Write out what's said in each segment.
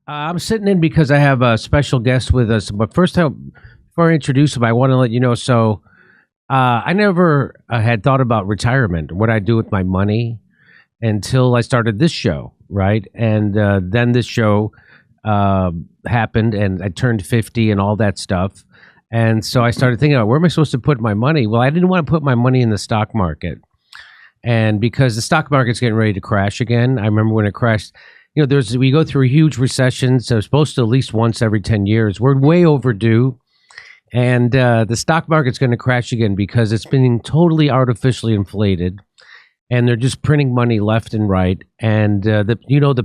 I'm sitting in because I have a special guest with us. But first, before I introduce him, I want to let you know. So, I never had thought about retirement, what I do with my money, until I started this show, right? And then this show happened, and I turned 50 and all that stuff. And so I started thinking, where am I supposed to put my money? Well, I didn't want to put my money in the stock market. And because the stock market's getting ready to crash again, I remember when it crashed. You know, we go through a huge recession, so it's supposed to at least once every 10 years. We're way overdue, and the stock market's going to crash again because it's been totally artificially inflated, and they're just printing money left and right. And the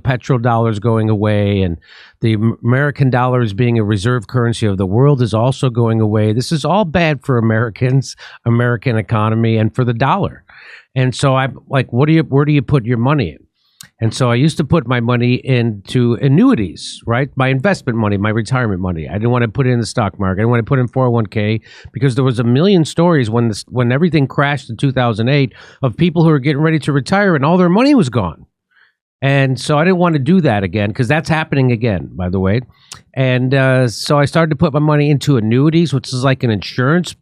petrodollar is going away, and the American dollar is being a reserve currency of the world is also going away. This is all bad for Americans, American economy, and for the dollar. And so I'm like, where do you put your money in? And so I used to put my money into annuities, right? My investment money, my retirement money. I didn't want to put it in the stock market. I didn't want to put it in 401k because there was a million stories when everything crashed in 2008 of people who were getting ready to retire and all their money was gone. And so I didn't want to do that again because that's happening again, by the way. And so I started to put my money into annuities, which is like an insurance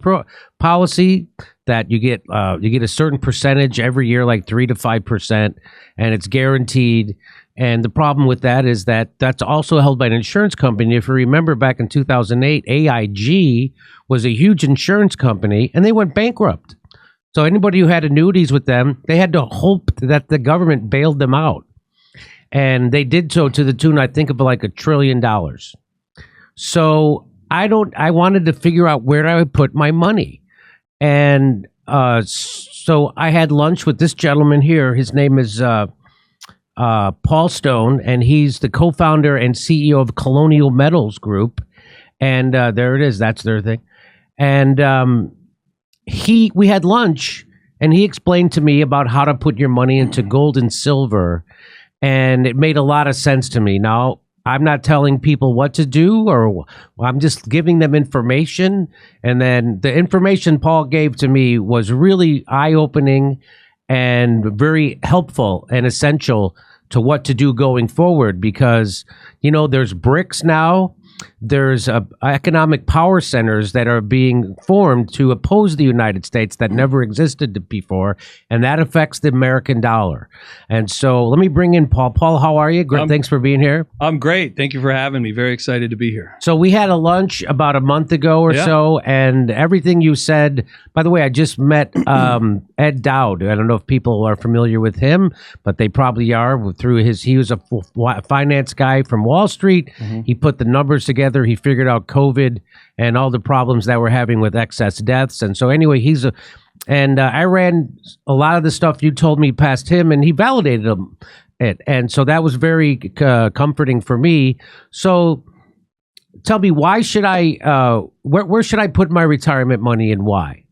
policy that you get a certain percentage every year, like 3 to 5%, and it's guaranteed. And the problem with that is that that's also held by an insurance company. If you remember back in 2008, AIG was a huge insurance company, and they went bankrupt. So anybody who had annuities with them, they had to hope that the government bailed them out. And they did so to the tune, I think, of like $1 trillion. So I wanted to figure out where I would put my money. And so I had lunch with this gentleman here. His name is Paul Stone, and he's the co-founder and CEO of Colonial Metals Group. And there it is. That's their thing. And we had lunch, and he explained to me about how to put your money into gold and silver. And it made a lot of sense to me. Now, I'm not telling people what to do, or I'm just giving them information. And then the information Paul gave to me was really eye-opening and very helpful and essential to what to do going forward. Because, there's BRICS now. There's economic power centers that are being formed to oppose the United States that never existed before, and that affects the American dollar. And so let me bring in Paul. Paul, how are you? Great. Thanks for being here. I'm great. Thank you for having me. Very excited to be here. So we had a lunch about a month ago or so, and everything you said, by the way, I just met Ed Dowd. I don't know if people are familiar with him, but they probably are through he was a finance guy from Wall Street. Mm-hmm. He put the numbers together. He figured out COVID and all the problems that we're having with excess deaths. And so anyway, I ran a lot of the stuff you told me past him, and he validated it. And so that was very comforting for me. So tell me, why should where should I put my retirement money, and why?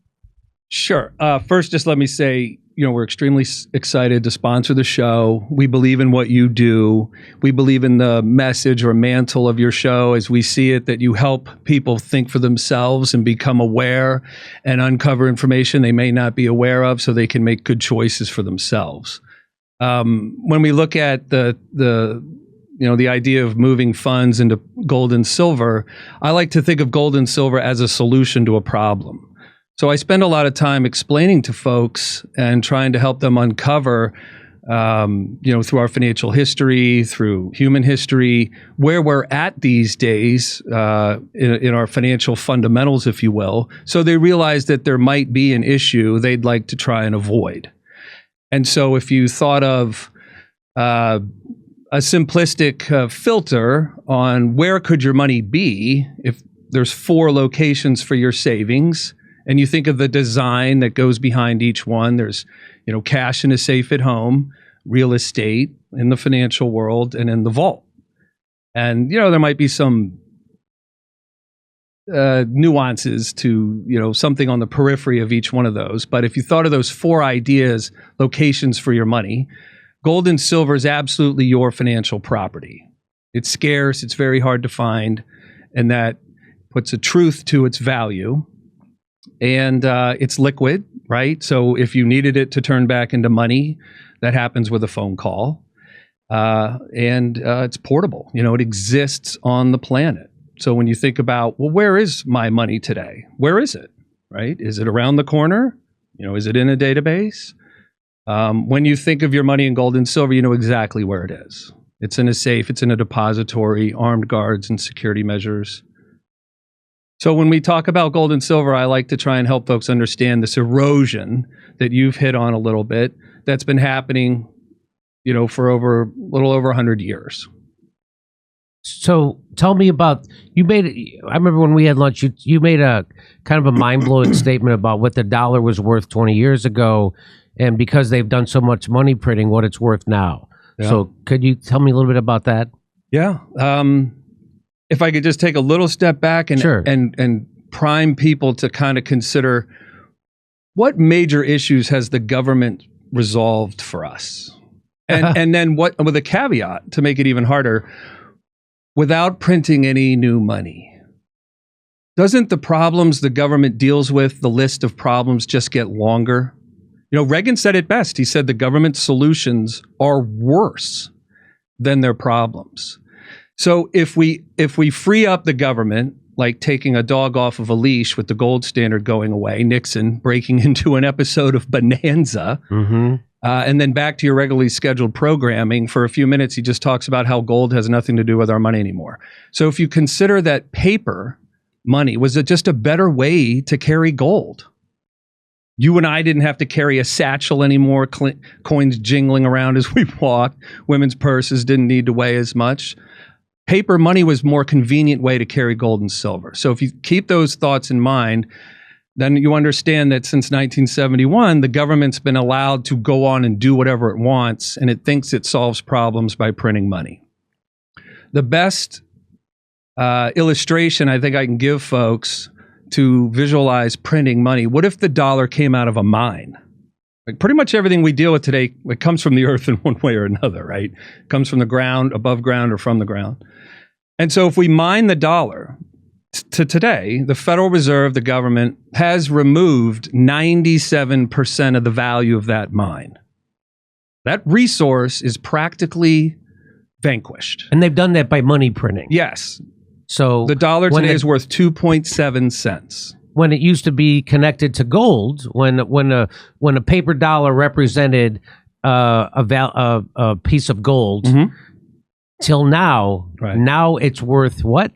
Sure. First, just let me say, we're extremely excited to sponsor the show. We believe in what you do. We believe in the message or mantle of your show as we see it, that you help people think for themselves and become aware and uncover information they may not be aware of so they can make good choices for themselves. When we look at the idea of moving funds into gold and silver, I like to think of gold and silver as a solution to a problem. So I spend a lot of time explaining to folks and trying to help them uncover, through our financial history, through human history, where we're at these days in our financial fundamentals, if you will. So they realize that there might be an issue they'd like to try and avoid. And so if you thought of a simplistic filter on where could your money be, if there's 4 locations for your savings, and you think of the design that goes behind each one. There's, cash in a safe at home, real estate in the financial world, and in the vault. And, there might be some nuances to, something on the periphery of each one of those. But if you thought of those 4 ideas, locations for your money, gold and silver is absolutely your financial property. It's scarce. It's very hard to find. And that puts a truth to its value. And it's liquid, right? So if you needed it to turn back into money, that happens with a phone call. and it's portable. It exists on the planet. So when you think about, well, where is my money today? Where is it, right? Is it around the corner? Is it in a database? When you think of your money in gold and silver, you know exactly where it is. It's in a safe, it's in a depository, armed guards and security measures. So when we talk about gold and silver, I like to try and help folks understand this erosion that you've hit on a little bit that's been happening, for a little over 100 years. So tell me about, I remember when we had lunch, you made a kind of a mind-blowing statement about what the dollar was worth 20 years ago, and because they've done so much money printing, what it's worth now. Yeah. So could you tell me a little bit about that? Yeah. If I could just take a little step back and sure. and prime people to kind of consider what major issues has the government resolved for us? And then what, with a caveat to make it even harder, without printing any new money. Doesn't the problems the government deals with, the list of problems, just get longer? Reagan said it best. He said the government's solutions are worse than their problems. So if we free up the government, like taking a dog off of a leash with the gold standard going away, Nixon breaking into an episode of Bonanza, and then back to your regularly scheduled programming, for a few minutes, he just talks about how gold has nothing to do with our money anymore. So if you consider that paper money was just a better way to carry gold. You and I didn't have to carry a satchel anymore, coins jingling around as we walked. Women's purses didn't need to weigh as much. Paper money was a more convenient way to carry gold and silver. So if you keep those thoughts in mind, then you understand that since 1971, the government's been allowed to go on and do whatever it wants, and it thinks it solves problems by printing money. The best illustration I think I can give folks to visualize printing money, what if the dollar came out of a mine? Like pretty much everything we deal with today, it comes from the earth in one way or another, right? It comes from the ground, above ground, or from the ground. And so if we mine the dollar to today, the Federal Reserve, the government, has removed 97% of the value of that mine. That resource is practically vanquished. And they've done that by money printing. Yes. So the dollar today is worth 2.7 cents. When it used to be connected to gold, when a paper dollar represented a piece of gold, till now, now it's worth what?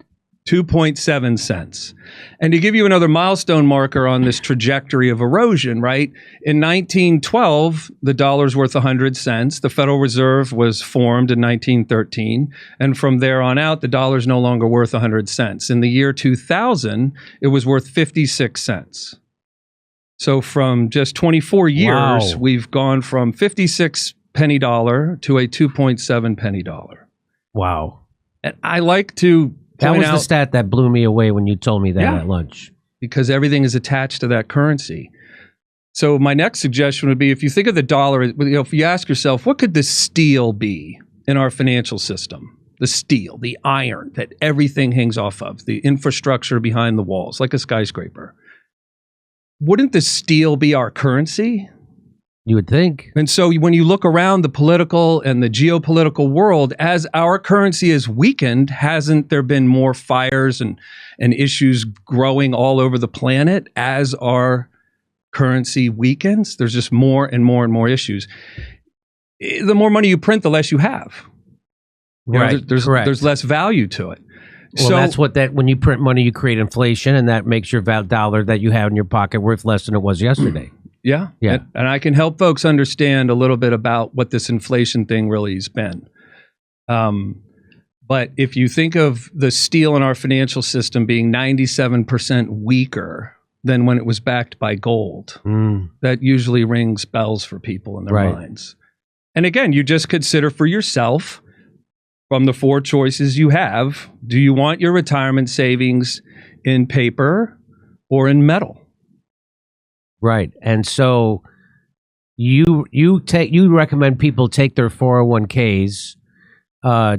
2.7 cents. And to give you another milestone marker on this trajectory of erosion, right? In 1912, the dollar's worth 100 cents. The Federal Reserve was formed in 1913. And from there on out, the dollar's no longer worth 100 cents. In the year 2000, it was worth 56 cents. So from just 24 years, we've gone from 56 penny dollar to a 2.7 penny dollar. Wow. And I like to that was the stat that blew me away when you told me that at lunch. Because everything is attached to that currency. So my next suggestion would be, if you think of the dollar, if you ask yourself, what could the steel be in our financial system? The steel, the iron that everything hangs off of, the infrastructure behind the walls, like a skyscraper. Wouldn't the steel be our currency? You would think. And so when you look around the political and the geopolitical world, as our currency is weakened, hasn't there been more fires and issues growing all over the planet as our currency weakens? There's just more and more and more issues. The more money you print, the less you have. Right. There's less value to it. Well, that's when you print money, you create inflation, and that makes your dollar that you have in your pocket worth less than it was yesterday. Yeah. And I can help folks understand a little bit about what this inflation thing really has been. But if you think of the steel in our financial system being 97% weaker than when it was backed by gold, that usually rings bells for people in their minds. And again, you just consider for yourself, from the four choices you have, do you want your retirement savings in paper or in metal? Right. And so you recommend people take their 401ks,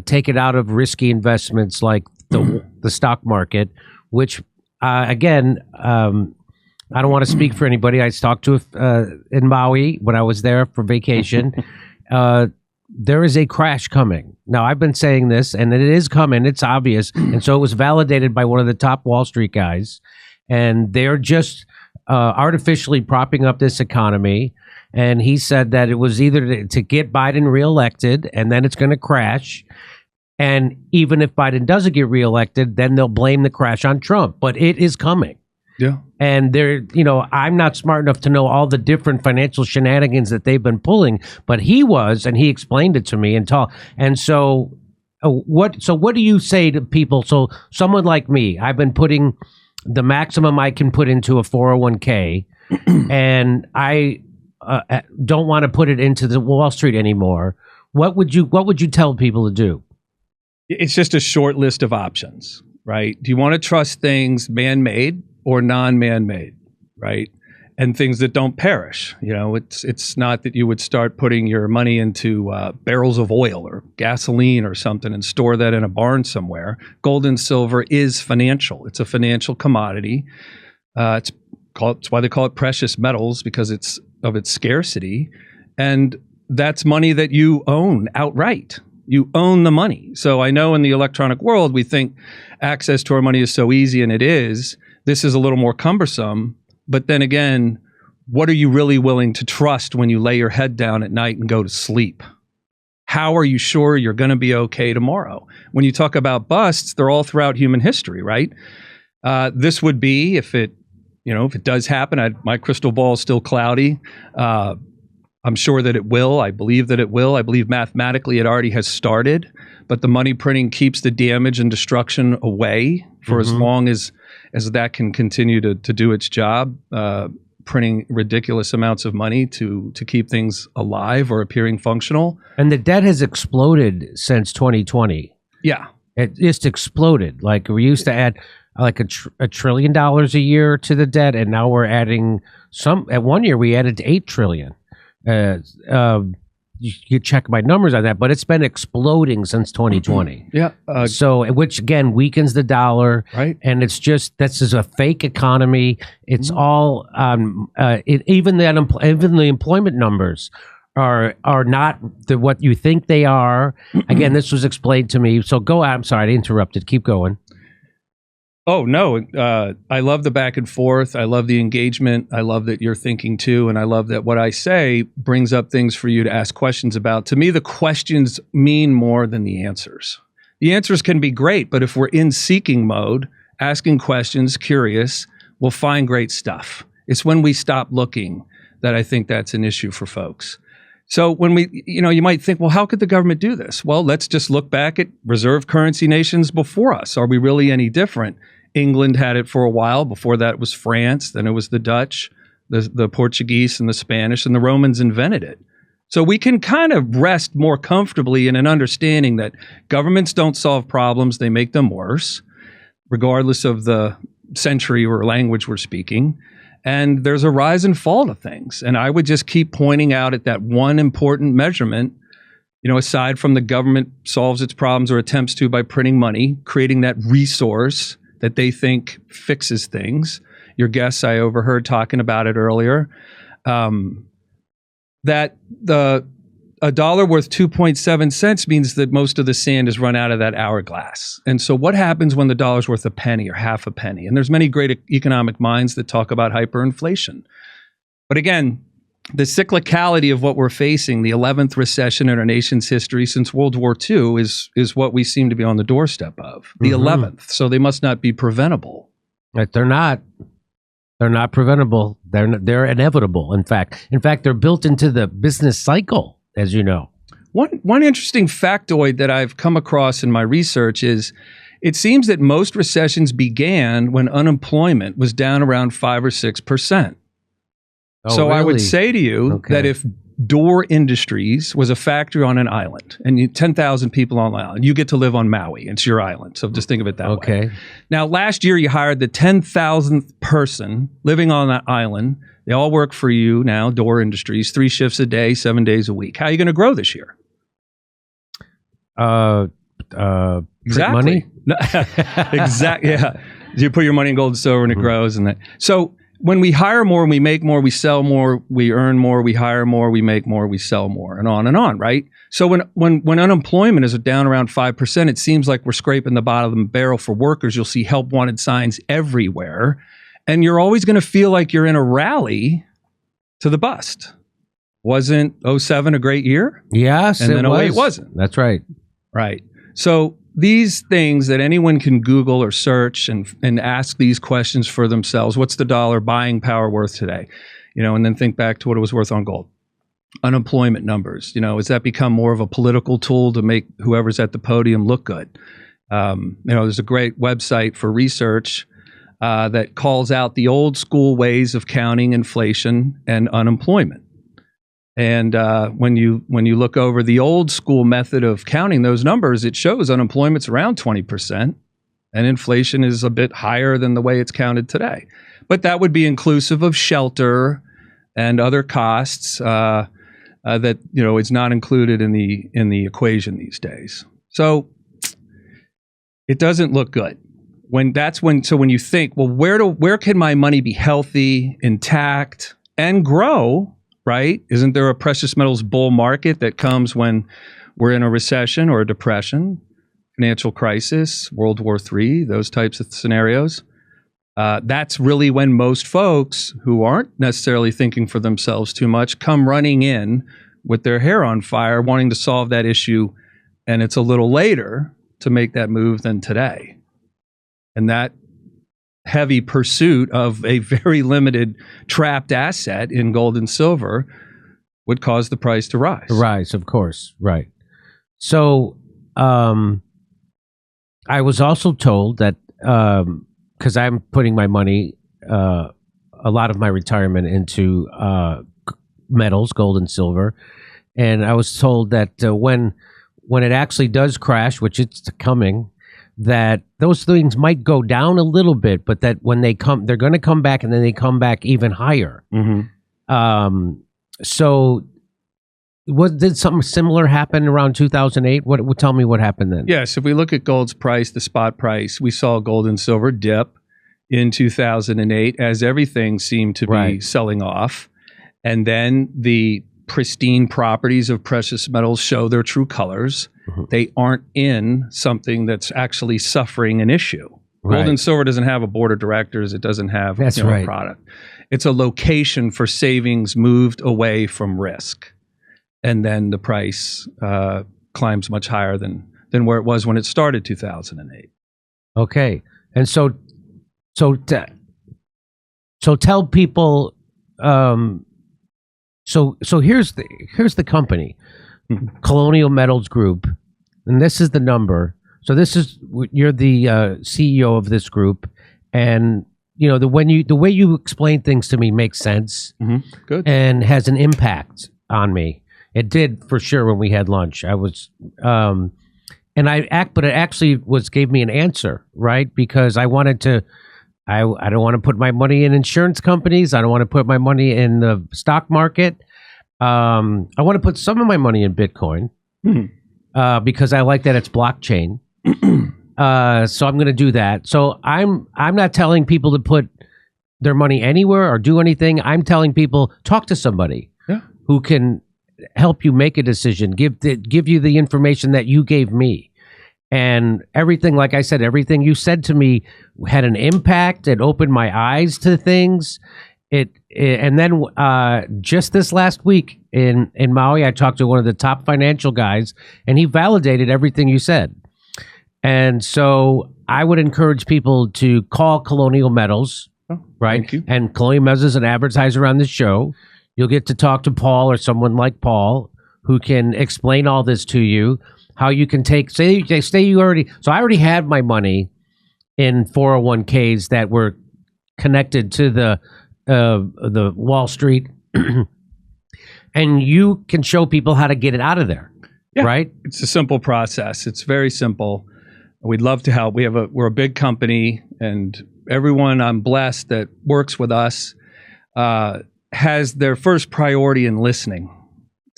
take it out of risky investments like the stock market, which again, I don't want to speak for anybody. I talked to in Maui when I was there for vacation. there is a crash coming. Now, I've been saying this, and it is coming. It's obvious. And so it was validated by one of the top Wall Street guys. And they're just artificially propping up this economy. And he said that it was either to get Biden reelected, and then it's going to crash. And even if Biden doesn't get reelected, then they'll blame the crash on Trump. But it is coming. Yeah. And I'm not smart enough to know all the different financial shenanigans that they've been pulling, but he was, and he explained it to me and so what do you say to people? So someone like me, I've been putting the maximum I can put into a 401k, and I don't want to put it into the Wall Street anymore. What would you tell people to do? It's just a short list of options, right? Do you want to trust things man-made or non-man-made, right? And things that don't perish. It's not that you would start putting your money into barrels of oil or gasoline or something and store that in a barn somewhere. Gold and silver is financial. It's a financial commodity. It's why they call it precious metals, because it's of its scarcity. And that's money that you own outright. You own the money. So I know in the electronic world, we think access to our money is so easy, and it is. This is a little more cumbersome. But then again, what are you really willing to trust when you lay your head down at night and go to sleep? How are you sure you're going to be okay tomorrow? When you talk about busts, they're all throughout human history, right? This would be, if it does happen, my crystal ball is still cloudy. I'm sure that it will. I believe that it will. I believe mathematically it already has started, but the money printing keeps the damage and destruction away for as long as that can continue to do its job, printing ridiculous amounts of money to keep things alive or appearing functional. And the debt has exploded since 2020. Yeah. It just exploded. Like, we used to add like $1 trillion a year to the debt, and now we're adding at 1 year we added to $8 trillion. You check my numbers on that, but it's been exploding since 2020. Yeah. So, which again weakens the dollar, right? And it's just, this is a fake economy. It's all even the employment numbers are not what you think they are. Again, this was explained to me. So go. I'm sorry, I interrupted. Keep going. Oh, no. I love the back and forth. I love the engagement. I love that you're thinking too. And I love that what I say brings up things for you to ask questions about. To me, the questions mean more than the answers. The answers can be great, but if we're in seeking mode, asking questions, curious, we'll find great stuff. It's when we stop looking that I think that's an issue for folks. So when you might think, well, how could the government do this? Well, let's just look back at reserve currency nations before us. Are we really any different? England had it for a while. Before that, it was France. Then it was the Dutch, the Portuguese, and the Spanish, and the Romans invented it. So we can kind of rest more comfortably in an understanding that governments don't solve problems. They make them worse, regardless of the century or language we're speaking. And there's a rise and fall to things. And I would just keep pointing out at that one important measurement, aside from the government solves its problems or attempts to by printing money, creating that resource that they think fixes things. Your guests, I overheard talking about it earlier, that a dollar worth 2.7 cents means that most of the sand has run out of that hourglass. And so what happens when the dollar's worth a penny or half a penny? And there's many great economic minds that talk about hyperinflation. But again, the cyclicality of what we're facing, the 11th recession in our nation's history since World War II, is what we seem to be on the doorstep of. The 11th. So they must not be preventable. They're not. They're not preventable. They're inevitable. In fact, they're built into the business cycle, as you know. One interesting factoid that I've come across in my research is it seems that most recessions began when unemployment was down around 5 or 6%. Oh, so really? I would say to you that if Dore Industries was a factory on an island and 10,000 people on an island, you get to live on Maui. It's your island. So just think of it that way. Now, last year you hired the 10,000th person living on that island. They all work for you now, Dore Industries, 3 shifts a day, 7 days a week. How are you going to grow this year? Exactly. Money? Exactly. Yeah. You put your money in gold and silver and it grows. And that. So when we hire more and we make more, we sell more, we earn more, we hire more, we make more, we sell more, and on, right? So when unemployment is down around 5%, it seems like we're scraping the bottom of the barrel for workers. You'll see help wanted signs everywhere, and you're always going to feel like you're in a rally to the bust. Wasn't 07 a great year? Yes, and then it 08 wasn't. That's right. Right. So these things that anyone can Google or search and ask these questions for themselves. What's the dollar buying power worth today? And then think back to what it was worth on gold. Unemployment numbers. Has that become more of a political tool to make whoever's at the podium look good? There's a great website for research that calls out the old school ways of counting inflation and unemployment. And when you look over the old school method of counting those numbers, it shows unemployment's around 20% and inflation is a bit higher than the way it's counted today. But that would be inclusive of shelter and other costs that is not included in the equation these days. So it doesn't look good. So when you think, well, where can my money be healthy, intact, and grow? Right? Isn't there a precious metals bull market that comes when we're in a recession or a depression, financial crisis, World War III, those types of scenarios? That's really when most folks who aren't necessarily thinking for themselves too much come running in with their hair on fire, wanting to solve that issue. And it's a little later to make that move than today. And that heavy pursuit of a very limited trapped asset in gold and silver would cause the price to rise. Rise, of course. Right. So I was also told that because I'm putting my money, a lot of my retirement into metals, gold and silver. And I was told that when it actually does crash, which it's coming, that those things might go down a little bit, but that when they come, they're going to come back, and then they come back even higher. Mm-hmm. So did something similar happen around 2008? Tell me what happened then. Yes, if we look at gold's price, the spot price, we saw gold and silver dip in 2008 as everything seemed to be selling off. And then the pristine properties of precious metals show their true colors. Mm-hmm. They aren't in something that's actually suffering an issue. Right. Gold and silver doesn't have a board of directors. It doesn't have a product. It's a location for savings moved away from risk. And then the price climbs much higher than where it was when it started 2008. Okay. And so tell people, So here's the company, Colonial Metals Group, and this is the number. So you're the CEO of this group, and the way you explain things to me makes sense. Mm-hmm. Good. And has an impact on me. It did for sure when we had lunch. I was, but it actually gave me an answer, right? Because I wanted to. I don't want to put my money in insurance companies. I don't want to put my money in the stock market. I want to put some of my money in Bitcoin because I like that it's blockchain. So I'm going to do that. So I'm not telling people to put their money anywhere or do anything. I'm telling people, talk to somebody who can help you make a decision, give you the information that you gave me. And everything, like I said, everything you said to me had an impact. It opened my eyes to things. And then just this last week in Maui, I talked to one of the top financial guys, and he validated everything you said. And so I would encourage people to call Colonial Metals, right? Thank you. And Colonial Metals is an advertiser on this show. You'll get to talk to Paul or someone like Paul who can explain all this to you. How you can so I already had my money in 401ks that were connected to the Wall Street, and you can show people how to get it out of there, right? It's a simple process. It's very simple. We'd love to help. We're a big company, and everyone I'm blessed that works with us has their first priority in listening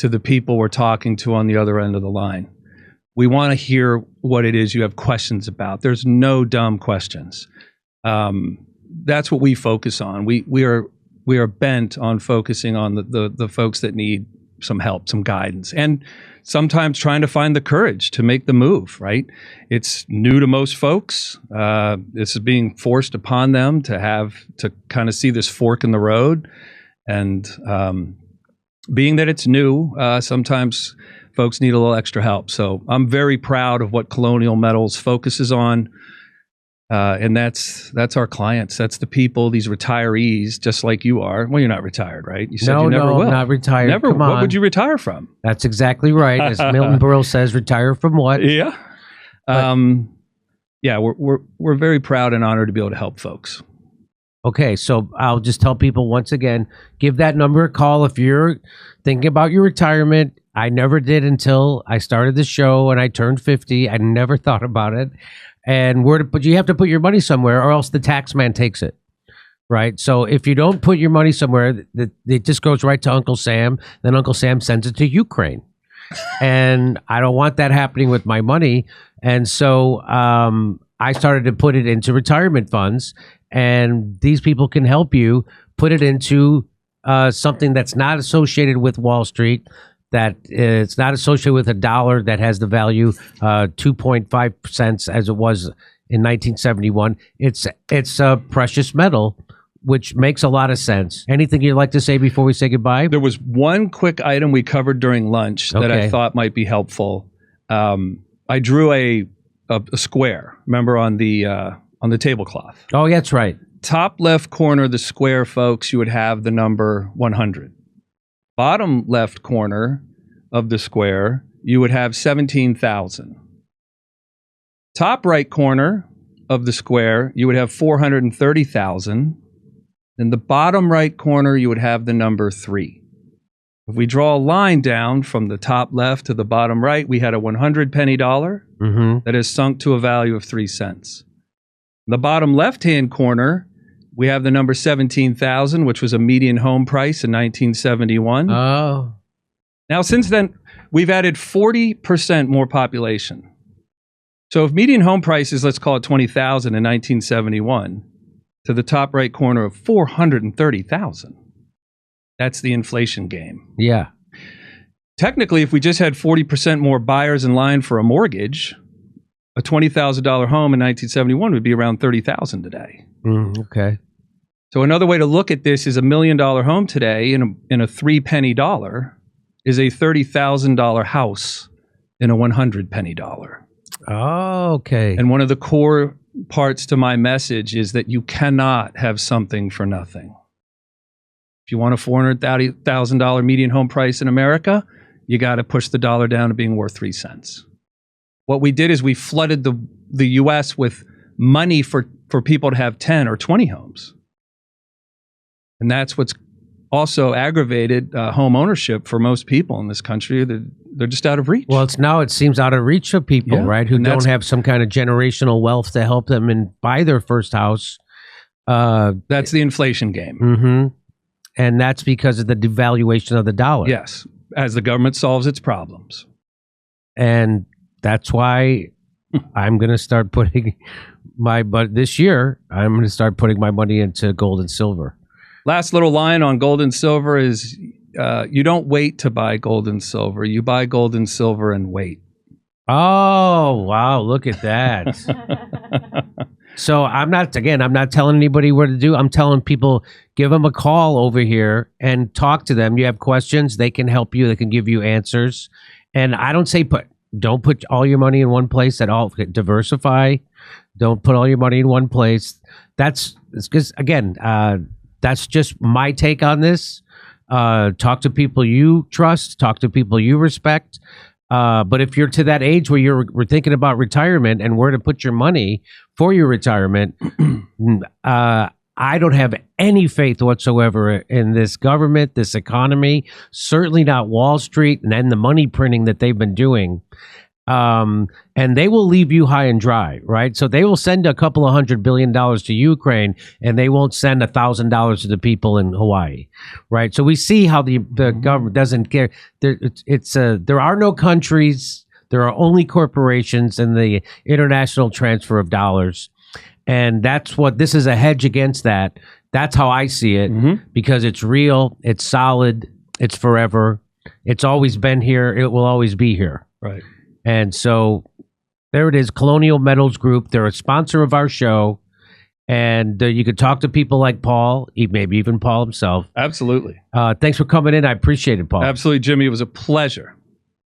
to the people we're talking to on the other end of the line. We want to hear what it is you have questions about. There's no dumb questions. that's what we focus on. We are bent on focusing on the folks that need some help, some guidance, and sometimes trying to find the courage to make the move, right? It's new to most folks. This is being forced upon them to kind of see this fork in the road. And being that it's new, sometimes folks need a little extra help. So I'm very proud of what Colonial Metals focuses on. And that's our clients. That's the people, these retirees, just like you are. Well, you're not retired, right? You said you never will. I'm not retired. Never. Come on. What would you retire from? That's exactly right. As Milton Berle says, retire from what? Yeah. Yeah, we're very proud and honored to be able to help folks. Okay, so I'll just tell people once again, give that number a call if you're thinking about your retirement. I never did until I started the show and I turned 50. I never thought about it. And but you have to put your money somewhere or else the tax man takes it, right? So if you don't put your money somewhere, it just goes right to Uncle Sam. Then Uncle Sam sends it to Ukraine. And I don't want that happening with my money. And so I started to put it into retirement funds. And these people can help you put it into something that's not associated with Wall Street, that it's not associated with a dollar that has the value 2.5 cents as it was in 1971. It's a precious metal, which makes a lot of sense. Anything you'd like to say before we say goodbye? There was one quick item we covered during lunch that I thought might be helpful. I drew a square, remember, on the tablecloth. Oh, that's right. Top left corner of the square, folks, you would have the number 100. Bottom left corner of the square, you would have 17,000. Top right corner of the square, you would have 430,000. In the bottom right corner, you would have the number 3. If we draw a line down from the top left to the bottom right, we had a 100 penny dollar that has sunk to a value of 3 cents. In the bottom left-hand corner, we have the number 17,000, which was a median home price in 1971. Oh. Now, since then, we've added 40% more population. So if median home price is, let's call it 20,000 in 1971, to the top right corner of 430,000, that's the inflation game. Yeah. Technically, if we just had 40% more buyers in line for a mortgage, a $20,000 home in 1971 would be around 30,000 today. Okay. So another way to look at this is $1 million home today in a 3 penny dollar is a $30,000 house in a 100 penny dollar. Oh, okay. And one of the core parts to my message is that you cannot have something for nothing. If you want a $430,000 median home price in America, you got to push the dollar down to being worth 3 cents. What we did is we flooded the U.S. with money for people to have 10 or 20 homes. And that's what's also aggravated home ownership for most people in this country. They're just out of reach. Well, it seems out of reach of people, right, who don't have some kind of generational wealth to help them and buy their first house. That's the inflation game. Mm-hmm. And that's because of the devaluation of the dollar. Yes, as the government solves its problems. And that's why I'm going to start putting this year, I'm going to start putting my money into gold and silver. Last little line on gold and silver is you don't wait to buy gold and silver. You buy gold and silver and wait. Oh, wow. Look at that. So I'm not telling anybody what to do. I'm telling people, give them a call over here and talk to them. You have questions, they can help you. They can give you answers. And I don't say don't put all your money in one place at all. Diversify. Don't put all your money in one place. That's because, again, that's just my take on this. Talk to people you trust. Talk to people you respect. But if you're to that age where we're thinking about retirement and where to put your money for your retirement, I don't have any faith whatsoever in this government, this economy, certainly not Wall Street and then the money printing that they've been doing. And they will leave you high and dry, right? So they will send a couple of $100 billion to Ukraine and they won't send $1,000 to the people in Hawaii, right? So we see how the government doesn't care. There are no countries. There are only corporations and the international transfer of dollars. And that's what this is, a hedge against that. That's how I see it, because it's real, it's solid, it's forever. It's always been here. It will always be here. Right. And so there it is, Colonial Metals Group. They're a sponsor of our show. And you could talk to people like Paul, maybe even Paul himself. Absolutely. Thanks for coming in. I appreciate it, Paul. Absolutely, Jimmy. It was a pleasure.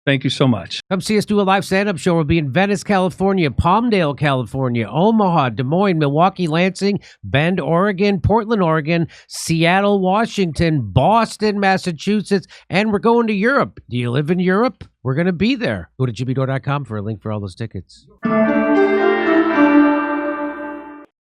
Thank you so much. Come see us do a live stand-up show. We'll be in Venice, California, Palmdale, California, Omaha, Des Moines, Milwaukee, Lansing, Bend, Oregon, Portland, Oregon, Seattle, Washington, Boston, Massachusetts, and we're going to Europe. Do you live in Europe? We're going to be there. Go to jimmydore.com for a link for all those tickets.